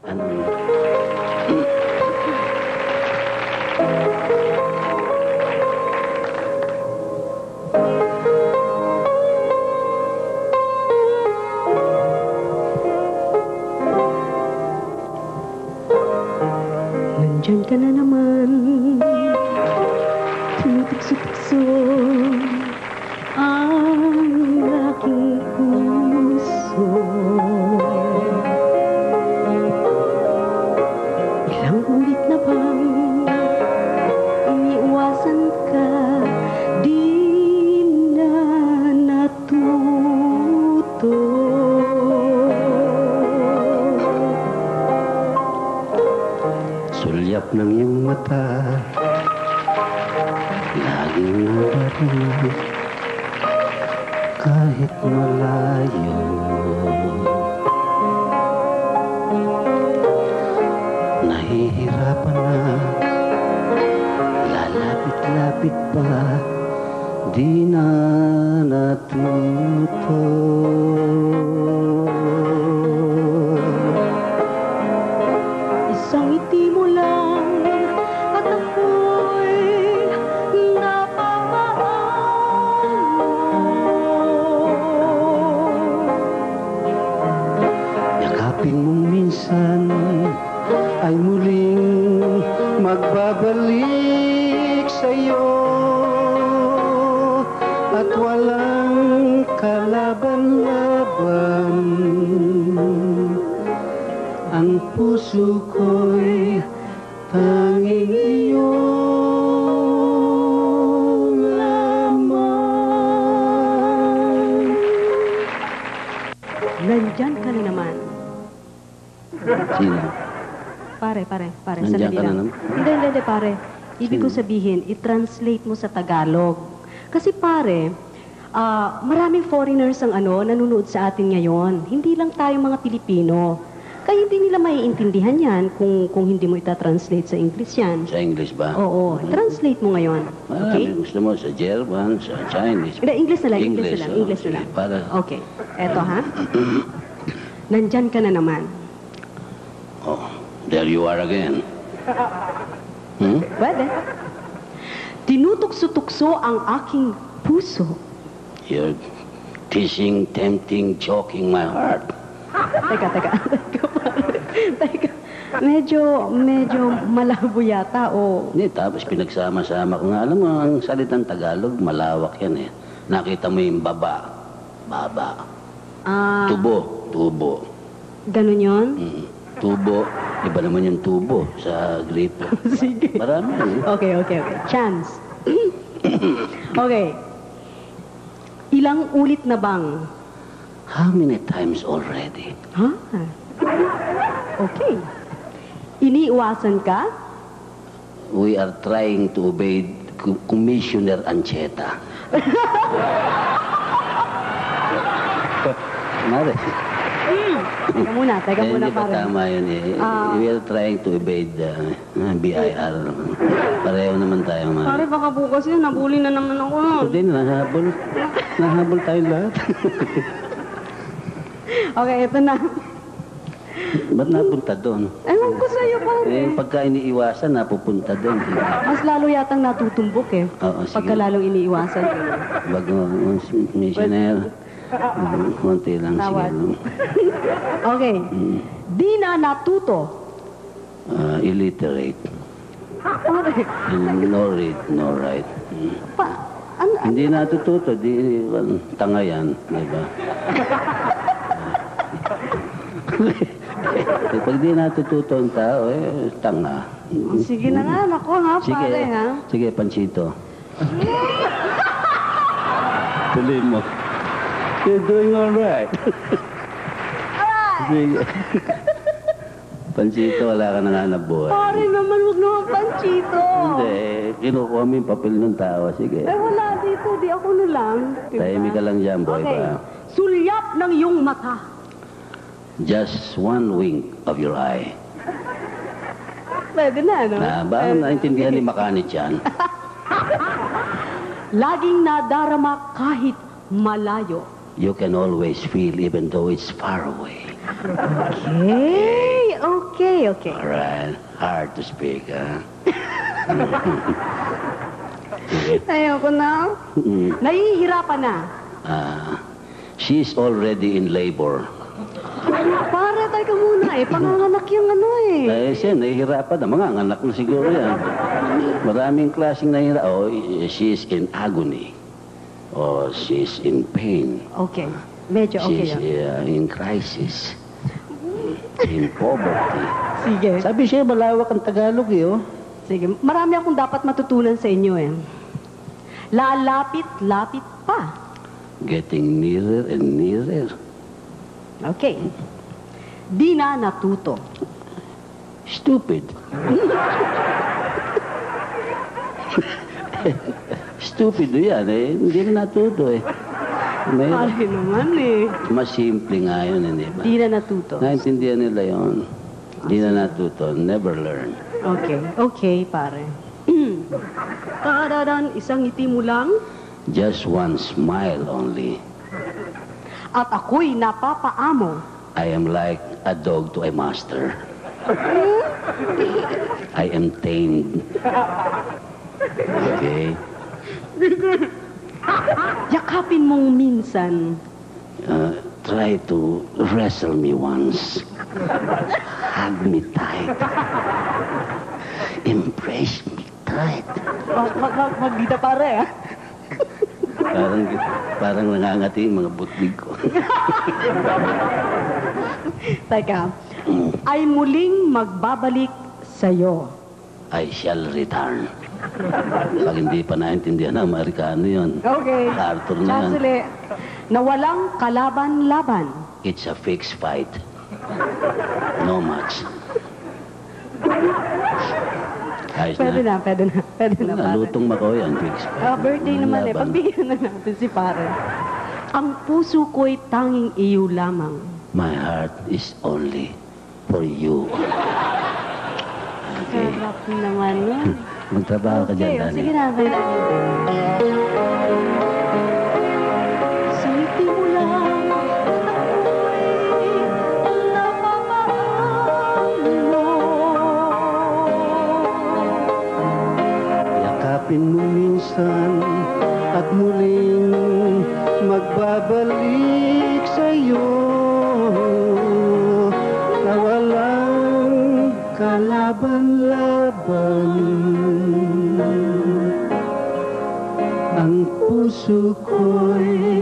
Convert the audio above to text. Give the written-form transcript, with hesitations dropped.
Ano? Nandyan ka na naman, tinitikso-tikso ang aking puso. Ilang ulit na bang iniiwasan ka, di na natuto. Sulyap ng iyong mata, laging nadarama, kahit malayo. Nahihirapan na, lalapit-lapit pa, di na natuto. Isang ngiti mo lang at ako'y napamahal mo. Yakapin mong minsan ay muling magbabalik sa'yo at walang kalaban-laban. Ang puso ko'y tanging iyong lamang. Nandyan ka na naman. Sino? Pare, Nandyan sandali ka na lang. naman? Hindi, pare. Ibig ko sabihin, i-translate mo sa Tagalog. Kasi pare, maraming foreigners ang nanonood sa atin ngayon. Hindi lang tayo mga Pilipino. Kaya hindi nila maiintindihan yan kung hindi mo ita-translate sa English yan. Sa English ba? Oo, translate mo ngayon. Okay? Gusto mo sa German, sa Chinese. Hindi, English na lang. English na lang. Okay, eto ha. Nandyan ka na naman. Oh, there you are again. Pwede. Tinutukso-tukso ang aking puso. You're teasing, tempting, choking my heart. Teka. Medyo malabo yata, o... Hindi, tapos pinagsama-sama ko nga. Alam mo, ang salitang Tagalog, malawak yan eh. Nakita mo yung baba. Tubo. Ganun yun? Tubo. Iba naman yung tubo sa gripo. Sige. Marami eh. Okay. Chance. Okay. Ilang ulit na bang? How many times already? Ha? Okay. Iniiwasan ka? We are trying to obey Commissioner Ancheta. Mare. Teka muna, Hindi pa pare. tama yun eh. We are trying to obey the BIR. Pareho naman tayo, Mare. Pare, baka bukas yun, nabuli na naman ako nun. Hindi, nahabol tayong lahat. Okay, ito na. Ba't napunta doon? Ewan ko sa'yo, pare. Pagka iniiwasan, napupunta doon. Mas lalo yatang natutumbok eh. Oo, sige. Pagka lalong iniiwasan ka. Bago, missionaire. Konti lang, Tawad. sige. Okay. Di na natuto. Illiterate. Pare, No read, no write. ano? Hindi natututo, tanga yan, di ba? Pag di natututo ang tao, tanga. Sige na nga, nako ha, pare ha. Sige, Panchito. Tuloy mo. You're doing all right. Sige. Panchito, wala ka na nga nabuhay. Pare naman, huwag naman Panchito. Hindi, kinukuha mo yung papel ng tao. Sige. Wala dito, di ako na lang. Diba? Tahimik ka lang dyan, boy. Okay. Ba? Sulyap ng iyong mata. Just one wink of your eye. Pwede na, no? Baka naintindihan ni Makanit yan. Laging nadarama kahit malayo. You can always feel even though it's far away. Okay, okay. Alright. Hard to speak, ah. Ayoko na. Nahihirapan na. She's already in labor. Pare, teka muna eh. Panganganak yung ano eh. Siya, nahihirapan na. Mga anak na siguro yan. Maraming klaseng nahihirapan. Oh, she's in agony. Oh, she's in pain. Okay. Medyo okay She's yun. in crisis. In poverty. Sige. Sabi siya, malawak ang Tagalog eh, oh. Sige. Marami akong dapat matutunan sa inyo eh. Lalapit-lapit pa. Getting nearer and nearer. Okay. Di na natuto. Stupid. Stupid yan eh. Hindi na natuto eh. May, Pare naman eh. mas simple nga yun, hindi ba? Di na natuto. Naintindihan nila yun. Hindi na natuto. Never learn. Okay. Okay, pare. Tararan, isang ngiti mo lang. Just one smile only. At ako'y napapaamo. I am like a dog to a master. I am tamed. Okay? Yakapin mong minsan. Try to wrestle me once. Hug me tight. Embrace me tight. Magbida pare ah. Parang nangangati yung mga butlig ko. Teka. Ay muling magbabalik sa'yo. I shall return. Pag hindi pa naintindihan ng Amerikano yun. Okay. Arthur na yan. Sansuli, na walang kalaban-laban. It's a fixed fight. No match. Ayos Pwede na, pwede na. Pwede na, pare. Lutong Macau yan, fixed fight. Birthday naman eh. Laban. Pagbigyan na natin si pare. Ang puso ko'y tanging iyo lamang. My heart is only for you. Okay. Sarap naman yun. Magtrabaho ka dyan, Okay, Dani. sige na. Sa ngiti mo lang, ako'y napapaano. Yakapin mo minsan at muling magbabalik sa'yo na walang kalaban-laban. Ang puso ko'y